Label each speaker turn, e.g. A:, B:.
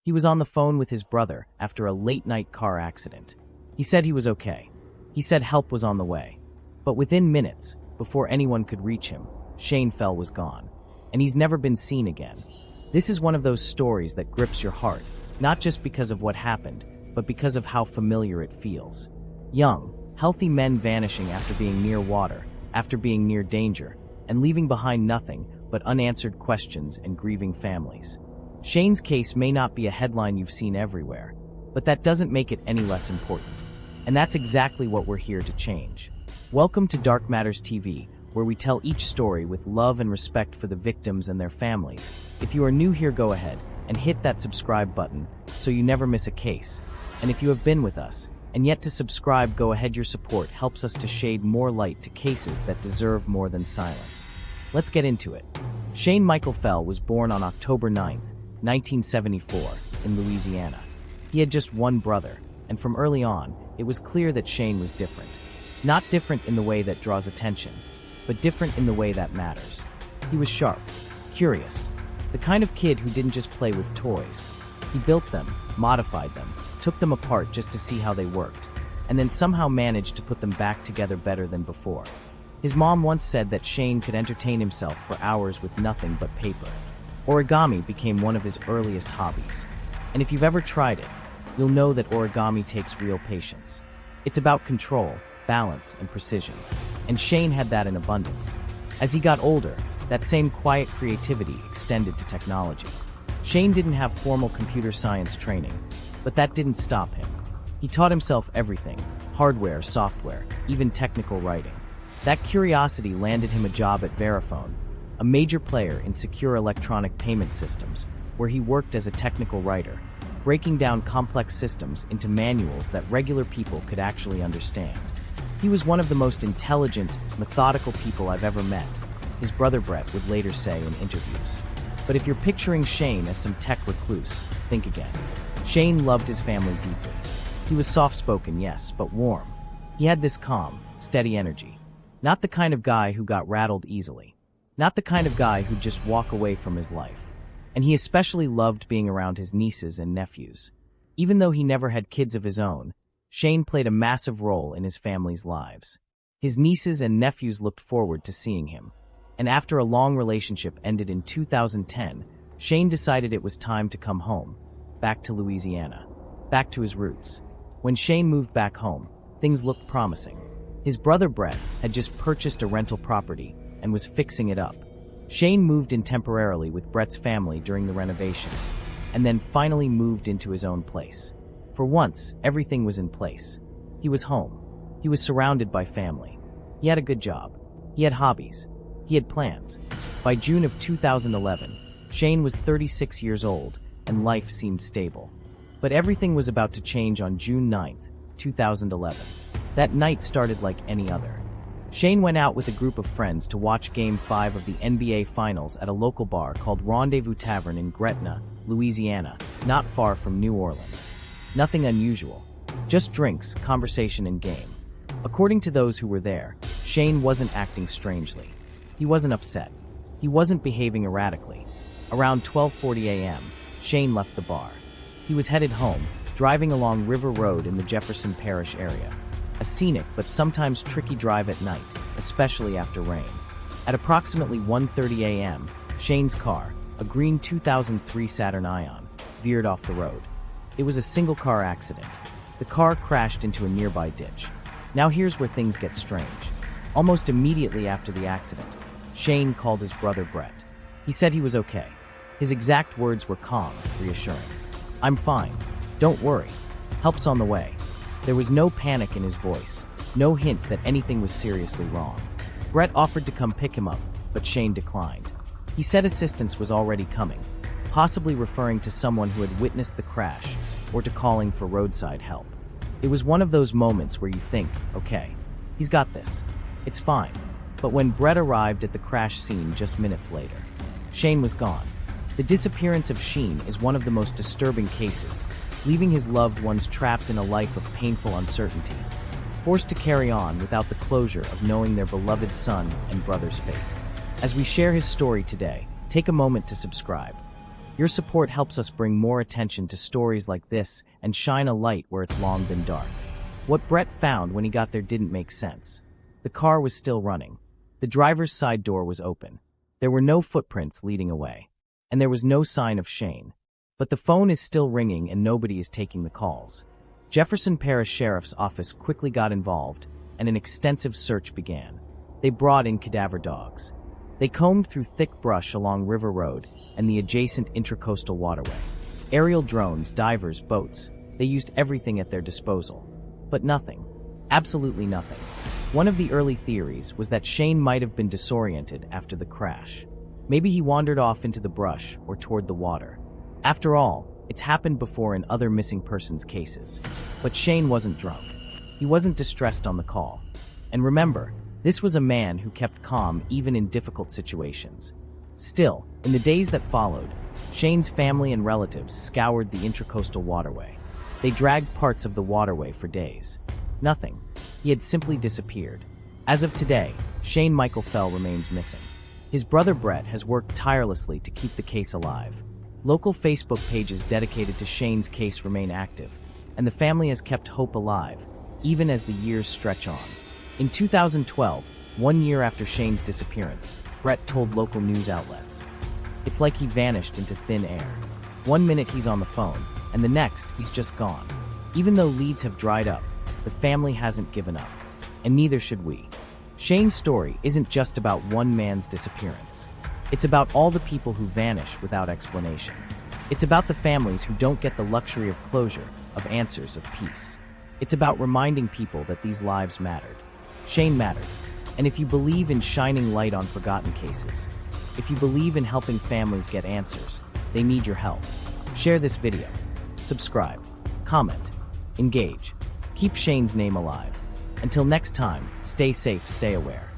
A: He was on the phone with his brother after a late-night car accident. He said he was okay. He said help was on the way. But within minutes, before anyone could reach him, Shane Fell was gone, and he's never been seen again. This is one of those stories that grips your heart, not just because of what happened, but because of how familiar it feels. Young, healthy men vanishing after being near water, after being near danger, and leaving behind nothing but unanswered questions and grieving families. Shane's case may not be a headline you've seen everywhere, but that doesn't make it any less important. And that's exactly what we're here to change. Welcome to Dark Matters TV, where we tell each story with love and respect for the victims and their families. If you are new here, go ahead and hit that subscribe button so you never miss a case. And if you have been with us and yet to subscribe, go ahead. Your support helps us to shade more light to cases that deserve more than silence. Let's get into it. Shane Michael Fell was born on October 9th, 1974, in Louisiana. He had just one brother, and from early on, it was clear that Shane was different. Not different in the way that draws attention, but different in the way that matters. He was sharp, curious, the kind of kid who didn't just play with toys. He built them, modified them, took them apart just to see how they worked, and then somehow managed to put them back together better than before. His mom once said that Shane could entertain himself for hours with nothing but paper. Origami became one of his earliest hobbies. And if you've ever tried it, you'll know that origami takes real patience. It's about control, balance, and precision. And Shane had that in abundance. As he got older, that same quiet creativity extended to technology. Shane didn't have formal computer science training, but that didn't stop him. He taught himself everything: hardware, software, even technical writing. That curiosity landed him a job at Verifone, a major player in secure electronic payment systems, where he worked as a technical writer, breaking down complex systems into manuals that regular people could actually understand. He was one of the most intelligent, methodical people I've ever met, his brother Brett would later say in interviews. But if you're picturing Shane as some tech recluse, think again. Shane loved his family deeply. He was soft-spoken, yes, but warm. He had this calm, steady energy. Not the kind of guy who got rattled easily. Not the kind of guy who'd just walk away from his life. And he especially loved being around his nieces and nephews. Even though he never had kids of his own, Shane played a massive role in his family's lives. His nieces and nephews looked forward to seeing him. And after a long relationship ended in 2010, Shane decided it was time to come home, back to Louisiana, back to his roots. When Shane moved back home, things looked promising. His brother Brett had just purchased a rental property and was fixing it up. Shane moved in temporarily with Brett's family during the renovations, and then finally moved into his own place. For once, everything was in place. He was home. He was surrounded by family. He had a good job. He had hobbies. He had plans. By June of 2011, Shane was 36 years old, and life seemed stable. But everything was about to change on June 9th, 2011. That night started like any other. Shane went out with a group of friends to watch Game 5 of the NBA Finals at a local bar called Rendezvous Tavern in Gretna, Louisiana, not far from New Orleans. Nothing unusual. Just drinks, conversation, and game. According to those who were there, Shane wasn't acting strangely. He wasn't upset. He wasn't behaving erratically. Around 12:40 a.m., Shane left the bar. He was headed home, driving along River Road in the Jefferson Parish area. A scenic but sometimes tricky drive at night, especially after rain. At approximately 1:30 a.m., Shane's car, a green 2003 Saturn Ion, veered off the road. It was a single-car accident. The car crashed into a nearby ditch. Now here's where things get strange. Almost immediately after the accident, Shane called his brother Brett. He said he was okay. His exact words were calm, reassuring. "I'm fine. Don't worry. Help's on the way." There was no panic in his voice, no hint that anything was seriously wrong. Brett offered to come pick him up, but Shane declined. He said assistance was already coming, possibly referring to someone who had witnessed the crash or to calling for roadside help. It was one of those moments where you think, okay, he's got this. It's fine. But when Brett arrived at the crash scene just minutes later, Shane was gone. The disappearance of Shane is one of the most disturbing cases, leaving his loved ones trapped in a life of painful uncertainty, forced to carry on without the closure of knowing their beloved son and brother's fate. As we share his story today, take a moment to subscribe. Your support helps us bring more attention to stories like this and shine a light where it's long been dark. What Brett found when he got there didn't make sense. The car was still running. The driver's side door was open. There were no footprints leading away. And there was no sign of Shane. But the phone is still ringing and nobody is taking the calls. Jefferson Parish Sheriff's Office quickly got involved, and an extensive search began. They brought in cadaver dogs. They combed through thick brush along River Road and the adjacent intracoastal waterway. Aerial drones, divers, boats, they used everything at their disposal. But nothing. Absolutely nothing. One of the early theories was that Shane might have been disoriented after the crash. Maybe he wandered off into the brush or toward the water. After all, it's happened before in other missing persons cases. But Shane wasn't drunk. He wasn't distressed on the call. And remember, this was a man who kept calm even in difficult situations. Still, in the days that followed, Shane's family and relatives scoured the intracoastal waterway. They dragged parts of the waterway for days. Nothing. He had simply disappeared. As of today, Shane Michael Fell remains missing. His brother Brett has worked tirelessly to keep the case alive. Local Facebook pages dedicated to Shane's case remain active, and the family has kept hope alive, even as the years stretch on. In 2012, 1 year after Shane's disappearance, Brett told local news outlets, "It's like he vanished into thin air. 1 minute he's on the phone, and the next he's just gone." Even though leads have dried up, the family hasn't given up, and neither should we. Shane's story isn't just about one man's disappearance. It's about all the people who vanish without explanation. It's about the families who don't get the luxury of closure, of answers, of peace. It's about reminding people that these lives mattered. Shane mattered. And if you believe in shining light on forgotten cases, if you believe in helping families get answers, they need your help. Share this video. Subscribe. Comment. Engage. Keep Shane's name alive. Until next time, stay safe, stay aware.